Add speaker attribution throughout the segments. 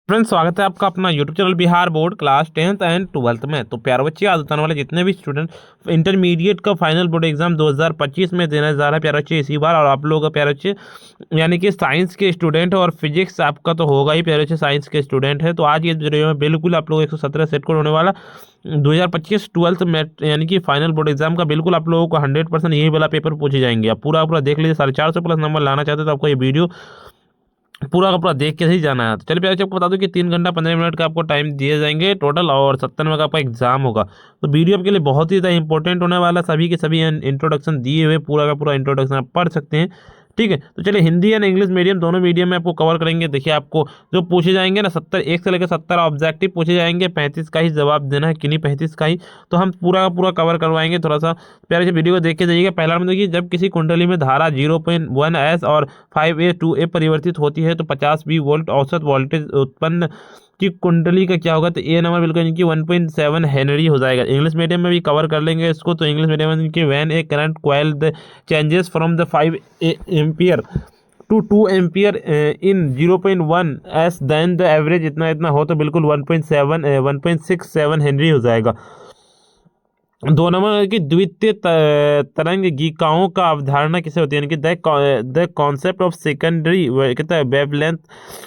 Speaker 1: Friends, स्वागत है आपका अपना YouTube channel Bihar board class 10th and 12th में। तो प्यारे बच्चे, आज बताने वाले जितने भी स्टूडेंट इंटरमीडिएट का फाइनल बोर्ड एग्जाम 2025 में देने जा रहा है प्यारे बच्चे इसी बार, और आप लोग प्यारे बच्चे यानी कि साइंस के स्टूडेंट और फिजिक्स आपका तो होगा ही प्यारे बच्चे, साइंस के स्टूडेंट है। तो आज ये वीडियो में बिल्कुल आप लोग 117 सेट कोड होने वाला 2025 ट्वेल्थ मैथ यानी कि फाइनल बोर्ड एग्जाम का बिल्कुल आप लोगों को 100% यही वाला पेपर पूछे जाएंगे। आप पूरा देख लीजिए। 450 प्लस नंबर लाना चाहते तो आपको ये वीडियो पूरा का पूरा देख के ही जाना है। तो चलिए प्यारे आपको बता दूं कि 3 घंटा 15 मिनट का आपको टाइम दिए जाएंगे टोटल, और 70 नंबर का आपका एग्जाम होगा। तो वीडियो आपके लिए बहुत ही ज़्यादा इंपॉर्टेंट होने वाला है। सभी के सभी इंट्रोडक्शन दिए हुए, पूरा का पूरा इंट्रोडक्शन आप पढ़ सकते हैं। ठीक है, तो चलिए हिंदी एंड इंग्लिश मीडियम दोनों मीडियम में आपको कवर करेंगे। देखिए, आपको जो पूछे जाएंगे ना 70 1 से लेकर 70 ऑब्जेक्टिव पूछे जाएंगे, 35 का ही जवाब देना है, किन्हीं 35 का ही। तो हम पूरा का पूरा कवर करवाएंगे। थोड़ा सा प्यारे से वीडियो को देख के जाइएगा। पहला नंबर देखिए, जब किसी कुंडली में धारा 0.1 एस और 5A 2A परिवर्तित होती है तो 50 V वोल्ट औसत वोल्टेज उत्पन्न की कुंडली का क्या होगा। तो ए नंबर बिल्कुल इनकी 1.7 हेनरी हो जाएगा। इंग्लिश मीडियम में भी कवर कर लेंगे इसको। तो इंग्लिश मीडियम में इनकी when a current coil the changes from the 5 ampere to 2 ampere in 0.1 s then the average इतना इतना हो तो बिल्कुल 1.67 हेनरी हो जाएगा। 2 नंबर की द्वितीय तरंगिकाओं का अवधारणा किसे होती है, यानी कि द कॉन्सेप्ट ऑफ सेकेंडरी कितना है वेवलेंथ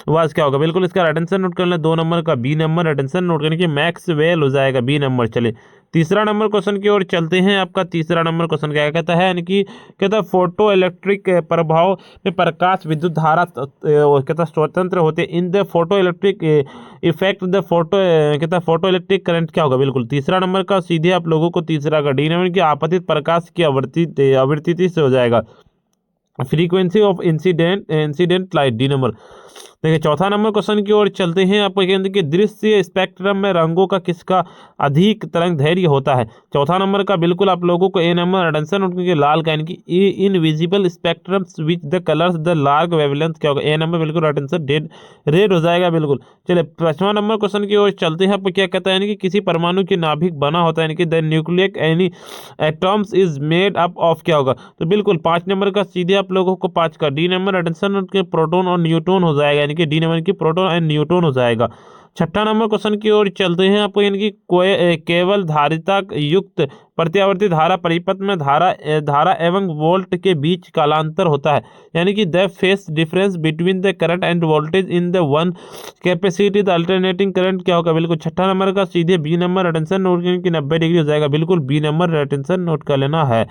Speaker 1: वाज क्या होगा। बिल्कुल इसका अटेंशन नोट कर लें। 2 नंबर का बी नंबर अटेंशन नोट करने की मैक्सवेल हो जाएगा बी नंबर। चलिए तीसरा नंबर क्वेश्चन की ओर चलते हैं। आपका तीसरा नंबर क्वेश्चन क्या कहता है, यानी कि कहता है फोटो इलेक्ट्रिक प्रभाव में प्रकाश विद्युत धारा कहता स्वतंत्र होते in the photo electric effect the photo कहता फोटो इलेक्ट्रिक करंट क्या होगा। बिल्कुल तीसरा नंबर का सीधे आप लोगों को तीसरा का डी नंबर की आपतित प्रकाश की आवृत्ति से हो जाएगा। Frequency of incident light D number. देखिए चौथा नंबर क्वेश्चन की ओर चलते हैं। आपको कहते हैं कि दृश्य स्पेक्ट्रम में रंगों का किसका अधिक तरंग दैर्घ्य होता है। चौथा नंबर का बिल्कुल आप लोगों को ए नंबर अटेंशन उनके लाल का, यानी कि invisible spectrums which the colours the large wavelength क्या होगा। ए नंबर बिल्कुल अटेंशन रेड हो जाएगा बिल्कुल। चलिए पांचवा नंबर क्वेश्चन की ओर चलते हैं। आपको क्या कहता है, यानी कि किसी परमाणु की नाभिक बना होता है, यानी कि the nucleic any atoms is made up of क्या होगा। तो बिल्कुल 5 नंबर का सीधे आप लोगों को 5 का डी नंबर अटेंशन उनके प्रोटॉन और न्यूट्रॉन हो जाएगा, यानी कि डी नंबर की प्रोटॉन एंड न्यूट्रॉन हो जाएगा। छठा नंबर क्वेश्चन की ओर चलते हैं। आपको यानी कि केवल धारिता युक्त प्रत्यावर्ती धारा परिपथ में धारा एवं वोल्ट के बीच कालांतर होता है, यानी कि the phase difference between the current end voltage in the one capacity the alternating current क्या होगा। बिल्कुल छठा नंबर का सीधे बी नंबर अटेंशन नोट की 90 डिग्री हो जाएगा। बिल्कुल बी नंबर अटेंशन नोट कर लेना है।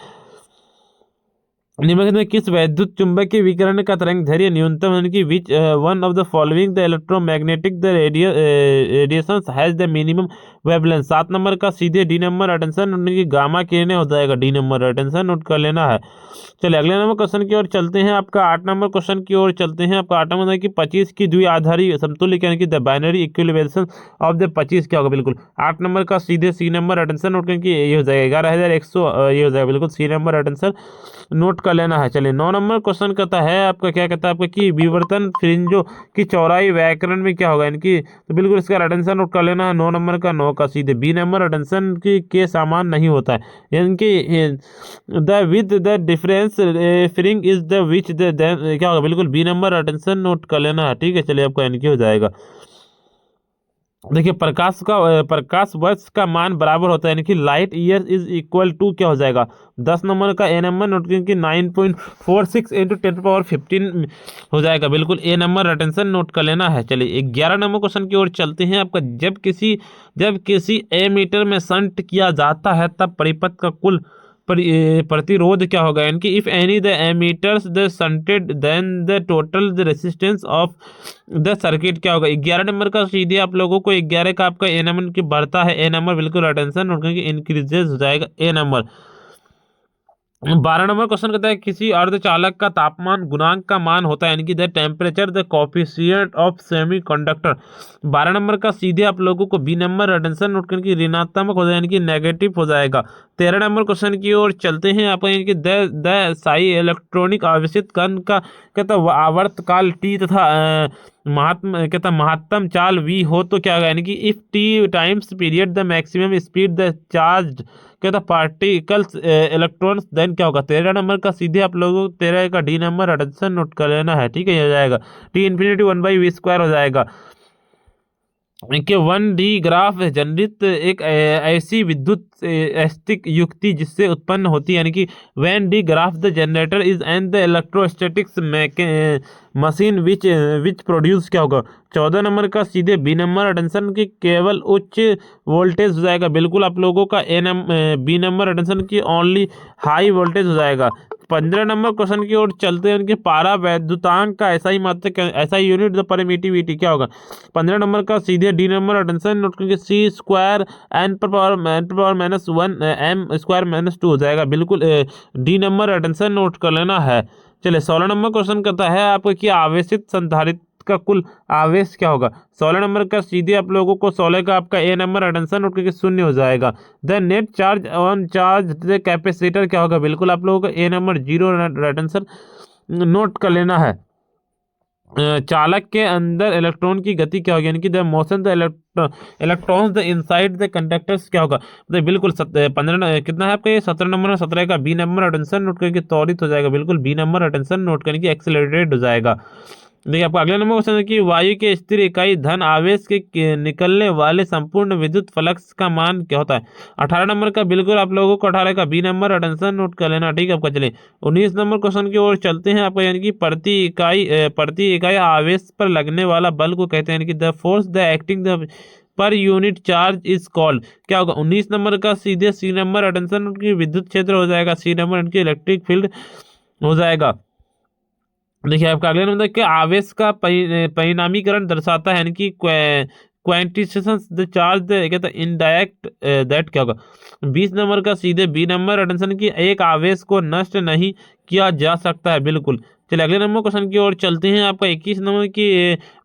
Speaker 1: निम्नलिखित में किस वैद्युत चुंबकीय विकिरण का तरंग दैर्घ्य न्यूनतम, यानी कि which one of the following the electromagnetic the radiations has the minimum wavelength. 7 number का सीधे डी नंबर अटेंशन उनकी की गामा किरणें हो जाएगा। डी नंबर अटेंशन नोट कर लेना है। चलिए अगले नंबर क्वेश्चन की ओर चलते हैं। आपका 8 नंबर क्वेश्चन की ओर चलते हैं। आपका 8 नंबर कि 25 की द्विआधारी समतुल्य यानी कि the binary equilibration of the 25 क्या होगा। बिल्कुल 8 नंबर का सीधे सी नंबर अटेंशन नोट करके ये हो जाएगा 11,100 ये हो जाएगा। बिल्कुल सी नंबर अटेंशन नोट कर लेना है। चलिए 9 नंबर क्वेश्चन कहता है, आपका क्या कहता है, आपका कि विवर्तन फ्रिंजों की चौड़ाई व्याकरण में क्या होगा, यानी कि तो बिल्कुल इसका अटेंशन नोट कर लेना है। 9 नंबर का 9 का सीधे बी नंबर अटेंशन की के समान नहीं होता है, यानी कि the with the difference फ्रिंग is the which the क्या होगा। बिल्कुल बी नंबर अटेंशन नोट कर लेना है। ठीक है, चलिए आपका यानी कि हो जाएगा। देखिए प्रकाश वर्ष का मान बराबर होता है, यानी कि light year is equal to क्या हो जाएगा। 10 नंबर का ए नंबर नोट की 9.46 इंटू 10⁻15 हो जाएगा। बिल्कुल ए नंबर अटेंशन नोट कर लेना है। चलिए 11 नंबर क्वेश्चन की ओर चलते हैं। आपका जब किसी एमीटर में शंट किया जाता है तब परिपथ का कुल प्रतिरोध क्या होगा, यानी कि if any the ammeters the shunted then the total the resistance of the circuit क्या होगा। 11 नंबर का सीधे आप लोगों को 11 का आपका ए नंबर की बढ़ता है। ए नंबर बिल्कुल अटेंशन नोट करके इंक्रीजेस हो जाएगा ए नंबर। 12 नंबर क्वेश्चन कहता है किसी अर्धचालक का तापमान गुणांक का मान होता है, यानी कि the temperature the coefficient of semiconductor. 12 number का सीधे आप लोगों को बी नंबर अटेंशन नोट करके ऋणात्मक हो जाए, यानी कि नेगेटिव हो जाएगा। 13 नंबर क्वेश्चन की ओर चलते हैं। आपको यानी कि द साई इलेक्ट्रॉनिक आवेशित कण का कहता आवर्तकाल टी तथा महत्तम चाल वी हो तो क्या होगा, यानी कि if T times period the maximum speed the charge कहता पार्टिकल्स इलेक्ट्रॉन्स देन क्या होगा। 13 नंबर का सीधे आप लोगों को 13 का डी नंबर अटेंशन नोट कर लेना है। ठीक है, ये हो जाएगा टी इन्फिनिटी 1/v² हो जाएगा। कि 1D ग्राफ जनरित एक ऐसी विद्युत स्थिक युक्ति जिससे उत्पन्न होती है, यानी कि when D graph the generator is and the electrostatics machine which produce क्या होगा 14 नंबर का सीधे बी नंबर अटेंशन की केवल उच्च वोल्टेज हो जाएगा। बिल्कुल आप लोगों का बी नंबर अटेंशन की ओनली हाई वोल्टेज हो जाएगा। 15 नंबर क्वेश्चन की ओर चलते हैं। उनके पारा वैद्युतांक का ऐसा ही मात्रक ऐसा ही यूनिट द परमिटिविटी क्या होगा 15 नंबर का सीधे डी नंबर अटेंशन नोट करके सी स्क्वायर एन पर पावर -1 m² - 2 हो जाएगा। बिल्कुल डी नंबर अटेंशन नोट कर लेना है। चलिए 16 नंबर क्वेश्चन करता है आपको कि आवेशित संधारित्र का कुल आवेश क्या होगा 16 नंबर का सीधे आप लोगों को 16 का आपका ए नंबर अटेंशन नोट करके 0 हो जाएगा। The net charge on charge the capacitor क्या होगा बिल्कुल आप लोगों का ए नंबर 0 अटेंशन नोट कर लेना है। चालक के अंदर इलेक्ट्रॉन की गति क्या होगी, यानी कि the motion the electrons the inside the conductors क्या होगा। तो बिल्कुल 15 कितना है आपका ये 17 नंबर 17 का बी नंबर अटेंशन नोट करके त्वरित हो जाएगा। बिल्कुल बी नंबर अटेंशन नोट करके एक्सेलरेटेड हो जाएगा। देखिए आपका अगला नंबर क्वेश्चन है कि वायु के स्थिर इकाई धन आवेश के निकलने वाले संपूर्ण विद्युत फ्लक्स का मान क्या होता है। 18 नंबर का बिल्कुल आप लोगों को 18 का बी नंबर अटेंशन नोट कर लेना। ठीक है आपका। चलिए 19 नंबर क्वेश्चन की ओर चलते हैं आपका, यानी कि प्रति इकाई आवेश पर लगने वाला बल को कहते हैं, यानी कि the force the acting the per unit charge is called क्या होगा। 19 नंबर का सीधे सी नंबर अटेंशन उनकी विद्युत क्षेत्र हो जाएगा। सी नंबर उनकी इलेक्ट्रिक फील्ड हो जाएगा। देखिए आपका अगले नंबर के आवेश का परिणामीकरण दर्शाता है, यानी कि क्वांटिटेशन द चार्ज कहता है इनडायरेक्ट दैट क्या होगा। 20 नंबर का सीधे बी नंबर अटेंशन की एक आवेश को नष्ट नहीं किया जा सकता है। बिल्कुल। चलिए अगले नंबर क्वेश्चन की ओर चलते हैं आपका 21 नंबर की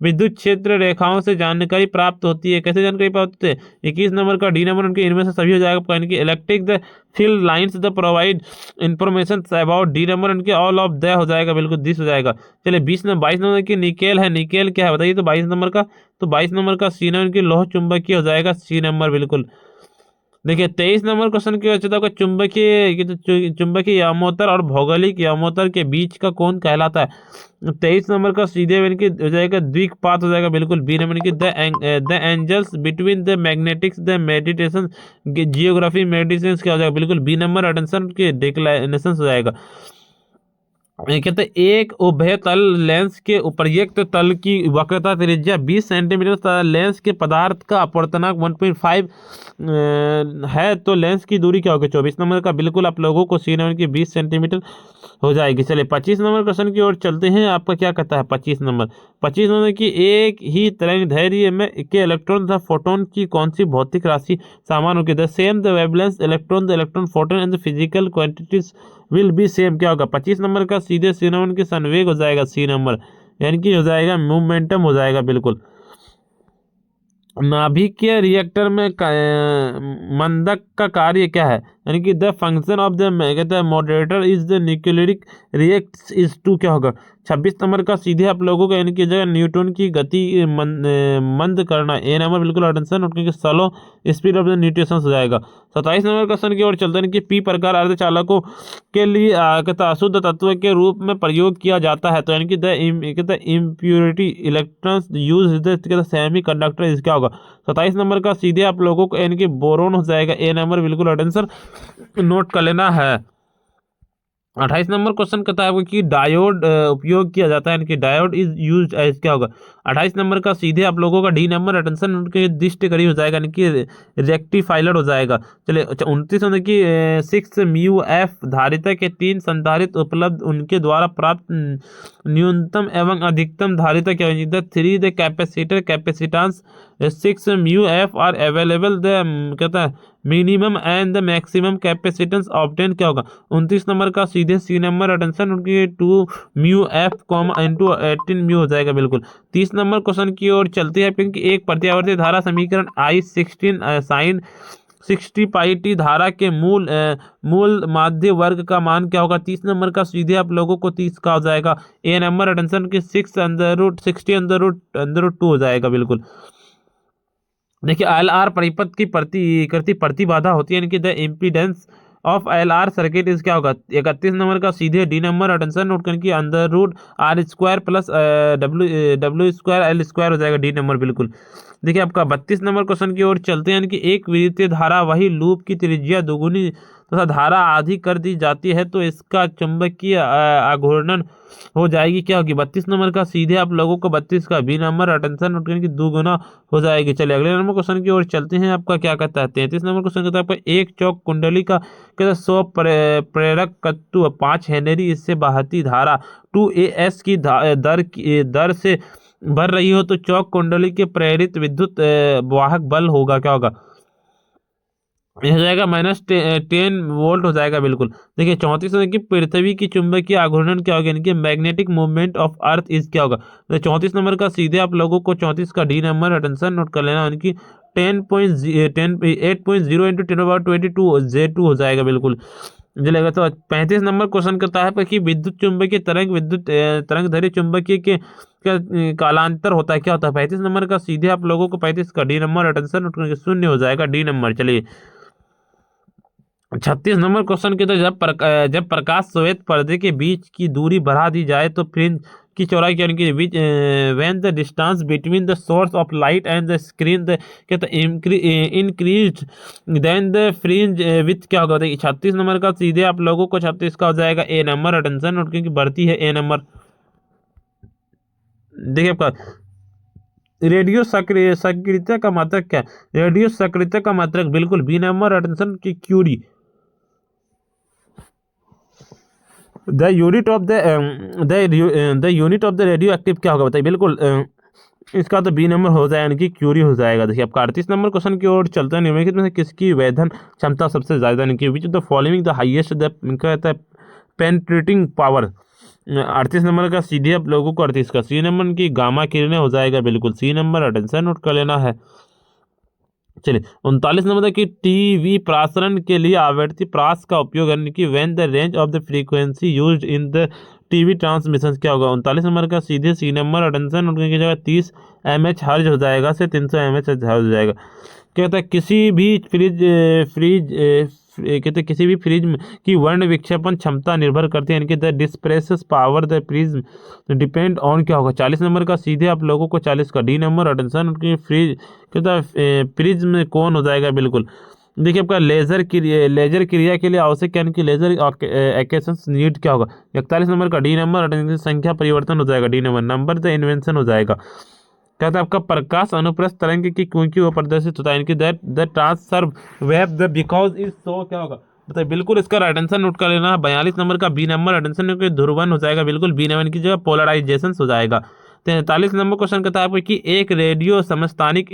Speaker 1: विद्युत क्षेत्र रेखाओं से जानकारी प्राप्त होती है। कैसे जानकारी प्राप्त होती है 21 नंबर का डी नंबर उनके इनमें से सभी हो जाएगा, यानी कि electric the field lines the provide information about D number उनके ऑल ऑफ द हो जाएगा। बिल्कुल दिस हो जाएगा। चलिए 22 नंबर की निकेल है, निकेल क्या है बताइए। तो 22 नंबर का 22 नंबर का सी नंबर की लौह चुंबकीय हो जाएगा सी नंबर। बिल्कुल। देखिए 23 नंबर क्वेश्चन की वजह आपका चुंबकीय यामोत्तर और भौगोलिक यामोत्तर के बीच का कोण कहलाता है। 23 नंबर का सीधे यानी कि हो जाएगा द्विपात हो जाएगा। बिल्कुल बी नंबर की the angles between the magnetics the meditation geography meditation क्या हो जाएगा। बिल्कुल बी नंबर अटेंशन के डिक्लाइनेशन हो जाएगा। कहते हैं एक उभयतल लेंस के उपर्युक्त तल की वक्रता त्रिज्या 20 सेंटीमीटर तथा लेंस के पदार्थ का अपवर्तनांक 1.5 है तो लेंस की दूरी क्या होगी 24 नंबर का। बिल्कुल आप लोगों को सी नंबर की 20 सेंटीमीटर हो जाएगी। चलिए 25 नंबर क्वेश्चन की ओर चलते हैं। आपका क्या कहता है 25 नंबर की एक ही तरंग दैर्घ्य में के इलेक्ट्रॉन तथा फोटोन की कौन सी भौतिक राशि समान होगी। The same the wavelength electron photon and the physical quantities will be same क्या होगा 25 नंबर का सीधे सी नंबर की संवेग हो जाएगा सी नंबर, यानी कि हो जाएगा मोमेंटम हो जाएगा। बिल्कुल। नाभिकीय रिएक्टर में मंदक का कार्य क्या है, यानी कि द फंक्शन ऑफ द कहते हैं moderator is the nuclear react is to क्या होगा। 26 नंबर का सीधे आप लोगों को यानी कि जगह न्यूटन की गति मंद करना ए नंबर बिल्कुल अटेंशन उनके slow speed of the nutrition हो जाएगा। 27 नंबर क्वेश्चन की ओर चलते हैं कि पी प्रकार अर्धचालकों के लिए कहता है अशुद्ध तत्व के रूप में प्रयोग किया जाता है, तो यानी कि the impurity electrons use the semi conductor is क्या होगा। 27 नंबर का सीधे आप लोगों को यानी कि बोरोन हो जाएगा ए नंबर बिल्कुल अटेंशन नोट कर लेना है। 28 नंबर क्वेश्चन कहता है आपको कि डायोड उपयोग किया जाता है, यानी कि डायोड इज यूज्ड एज क्या होगा। 28 नंबर का सीधे आप लोगों का डी नंबर अटेंशन उनके दिष्ट करीब हो जाएगा, यानी कि रेक्टिफाइलर हो जाएगा। चलिए 29 नंबर की 6 म्यू एफ धारिता के 3 संधारित्र उपलब्ध उनके द्वारा प्राप्त न्यूनतम एवं अधिकतम धारिता क्या होगी। The 3 the capacitor capacitance 6 mu F R available the कहता है minimum and the maximum capacitance obtain क्या होगा। 29 नंबर का सीधे सी नंबर अटेंशन उनकी 2 mu F comma into 18 mu हो जाएगा। बिल्कुल। 30 नंबर क्वेश्चन की ओर चलती है क्योंकि एक प्रत्यावर्ती धारा समीकरण I16 साइन 60 पाई टी धारा के मूल माध्य वर्ग का मान क्या होगा। 30 नंबर का सीधे आप लोगों को 30 का हो जाएगा ए नंबर अटेंशन की 6 अंडर रूट 60 अंडर रूट 2 हो जाएगा। बिल्कुल। देखिए एल आर परिपथ की करती प्रतिबाधा होती है, यानी कि the impedance of L R circuit is क्या होगा? 31 नंबर का सीधे डी नंबर, अटेंशन नोट करके under root R square plus W square L square हो जाएगा डी नंबर बिल्कुल। देखिए आपका 32 नंबर क्वेश्चन की ओर चलते हैं, यानी कि एक विद्युत धारा वही लूप की त्रिज्या दोगुनी तथा धारा आधी कर दी जाती है तो इसका चुंबकीय आघूर्णन हो जाएगी, क्या होगी? 32 नंबर का सीधे आप लोगों को 32 का बी नंबर, अटेंशन नोट करके दोगुना हो जाएगी। चलिए अगले नंबर क्वेश्चन की ओर चलते हैं। आपका क्या कहता है? 33 नंबर क्वेश्चन कहता है आपका एक चौक कुंडली का कहता है 100 प्रेरक तत्व 5 हेनरी इससे बहती धारा 2 AS की दर से भर रही हो तो चौक कुंडली के प्रेरित विद्युत वाहक बल होगा, क्या होगा? यह हो जाएगा -10 वोल्ट हो जाएगा बिल्कुल। देखिए 34 की पृथ्वी की चुंबकीय आघूर्णन क्या होगा? यानी कि magnetic movement of earth is क्या होगा? तो 34 नंबर का सीधे आप लोगों को 34 का डी नंबर, अटेंशन नोट कर लेना, यानी कि 8.0 इंटू 10⁻22 J2 हो जाएगा बिल्कुल। चलेगा तो 35 नंबर क्वेश्चन करता है कि विद्युत चुंबकीय तरंग तरंग धैर्य चुंबकीय के कालांतर होता है, क्या होता है? 35 नंबर का सीधे आप लोगों को 35 का डी नंबर, अटेंशन नोट करके 0 हो जाएगा डी नंबर। चलिए 36 नंबर क्वेश्चन के तो जब प्रकाश श्वेत पर्दे के बीच की दूरी बढ़ा दी जाए तो फ्रिंज की चौड़ाई क्या होगी? When the distance between the source of light and the screen the कहता increase then the fringe width क्या होगा? 36 नंबर का सीधे आप लोगों को 36 का हो जाएगा ए नंबर, अटेंशन नोट क्योंकि बढ़ती है ए नंबर। देखिए आपका रेडियो सक्रियता का मात्रक क्या है? रेडियो सक्रियता का मात्रक बिल्कुल बी नंबर, अटेंशन की curie. The unit of the unit of the radioactive क्या होगा बताइए? बिल्कुल इसका तो बी नंबर हो जाएगा, यानी कि क्यूरी हो जाएगा। देखिए आपका 38 नंबर क्वेश्चन की ओर चलता है। निम्नलिखित में से किसकी वेधन क्षमता सबसे ज्यादा, यानी कि which of the following the highest the कहता है पेनिट्रेटिंग पावर? 38 नंबर का सीधे आप लोगों को 38 का सी नंबर की गामा किरणें हो जाएगा बिल्कुल सी नंबर, अटेंशन नोट कर लेना है। चलिए 39 नंबर की टीवी प्रसारण के लिए आवृत्ति प्रास का उपयोग करने की when the range of the frequency used in the TV transmission क्या होगा? 39 नंबर का सीधे सी नंबर, अटेंशन नोट की जगह 30 MH हर्ज हो जाएगा से 300 MH हर्ज हो जाएगा। कहता है किसी भी फ्रिज की वर्ण विक्षेपण क्षमता निर्भर करती है, यानी कि the dispersive power the prism depend on क्या होगा? 40 नंबर का सीधे आप लोगों को 40 का डी नंबर, अटेंशन उनकी फ्रिज कहता है प्रिज्म कौन हो जाएगा बिल्कुल। देखिए आपका लेजर क्रिया के लिए आवश्यक यानी कि लेजर एक्सेस नीड क्या होगा? 41 नंबर का डी नंबर, अटेंशन संख्या परिवर्तन हो जाएगा D number, number the invention हो जाएगा। कहता है आपका प्रकाश अनुप्रस्थ तरंग की क्योंकि वो प्रदर्शित होता है, इनकी that the transfer wave the because is so क्या होगा बताइए? बिल्कुल इसका अटेंशन नोट कर लेना है। 42 नंबर का बी नंबर, अटेंशन ध्रुवन हो जाएगा बिल्कुल बी नंबर की जगह पोलराइजेशन हो जाएगा। 43 नंबर क्वेश्चन कहता है कि एक रेडियो समस्थानिक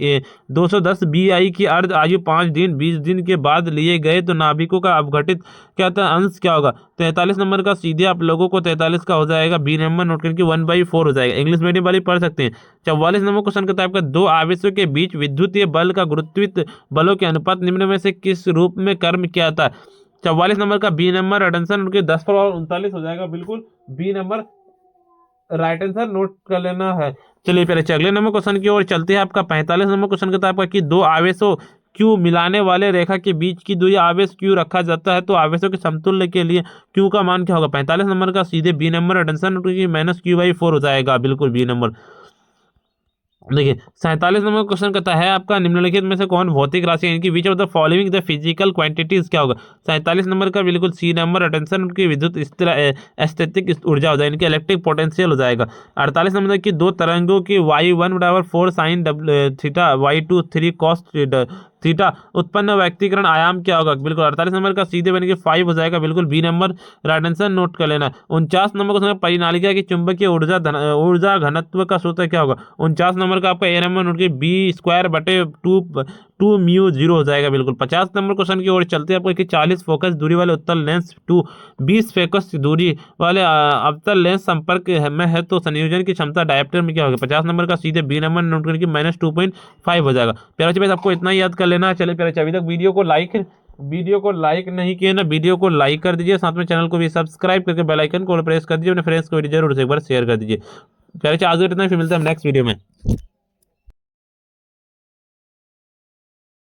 Speaker 1: 210 BI की अर्ध आयु 5 दिन 20 दिन के बाद लिए गए तो नाभिकों का अपघटित क्या था अंश क्या होगा? 43 नंबर का सीधे आप लोगों को 43 का हो जाएगा बी नंबर, नोट करके 1/4 हो जाएगा। इंग्लिश मीडियम वाले पढ़ सकते हैं। 44 नंबर क्वेश्चन कहता है आपका दो आवेशों के बीच विद्युतीय बल का गुरुत्वित बलों के अनुपात निम्न में से किस रूप में कर्म किया था? 44 नंबर का बी नंबर, अटेंशन उनके 10/39 हो जाएगा बिल्कुल B number, right answer note कर लेना है। चलिए पहले अगले नंबर क्वेश्चन की ओर चलते हैं। आपका 45 नंबर क्वेश्चन कहता है आपका कि दो आवेशों क्यू मिलाने वाले रेखा के बीच की दूरी आवेश क्यू रखा जाता है तो आवेशों के समतुल्य के लिए क्यू का मान क्या होगा? 45 नंबर का सीधे बी नंबर, अटेंशन -Q/4 हो जाएगा बिल्कुल बी नंबर। देखिए 47 नंबर क्वेश्चन कहता है आपका निम्नलिखित में से कौन भौतिक राशि है, इनकी which of the following the physical quantities क्या होगा? 47 नंबर का बिल्कुल सी नंबर, अटेंशन उनकी विद्युत स्थैतिक ऊर्जा हो जाएगी, इनकी इलेक्ट्रिक पोटेंशियल हो जाएगा। 48 नंबर की दो तरंगों की y1/4 sin theta y2 3 cos theta उत्पन्न व्यक्तिकरण आयाम क्या होगा? बिल्कुल 48 नंबर का सीधे बन के 5 हो जाएगा बिल्कुल बी नंबर, आंसर नोट कर लेना। 49 नंबर का परिनालिका की चुंबकीय ऊर्जा घनत्व का सूत्र क्या होगा? 49 नंबर का आपका ए नंबर नोट के B²/2 0 हो जाएगा बिल्कुल। 50 नंबर क्वेश्चन की ओर चलते हैं। आपको 40 फोकस दूरी वाले उत्तल लेंस 20 फोकस दूरी वाले अवतल लेंस संपर्क में है तो संयोजन की क्षमता डायप्टर में क्या होगा? 50 नंबर का सीधे बी नंबर नोट करके -2.5 हो जाएगा। प्यारे बच्चे आपको इतना ही याद कर लेना है। चले प्यारे अभी तक वीडियो को लाइक नहीं किए ना, वीडियो को लाइक कर दीजिए, साथ में चैनल को भी सब्सक्राइब करके बेल आइकन को प्रेस कर दीजिए, अपने फ्रेंड्स को भी जरूर से एक बार शेयर कर दीजिए। प्यारे आज इतना, फिर मिलते हैं नेक्स्ट वीडियो में।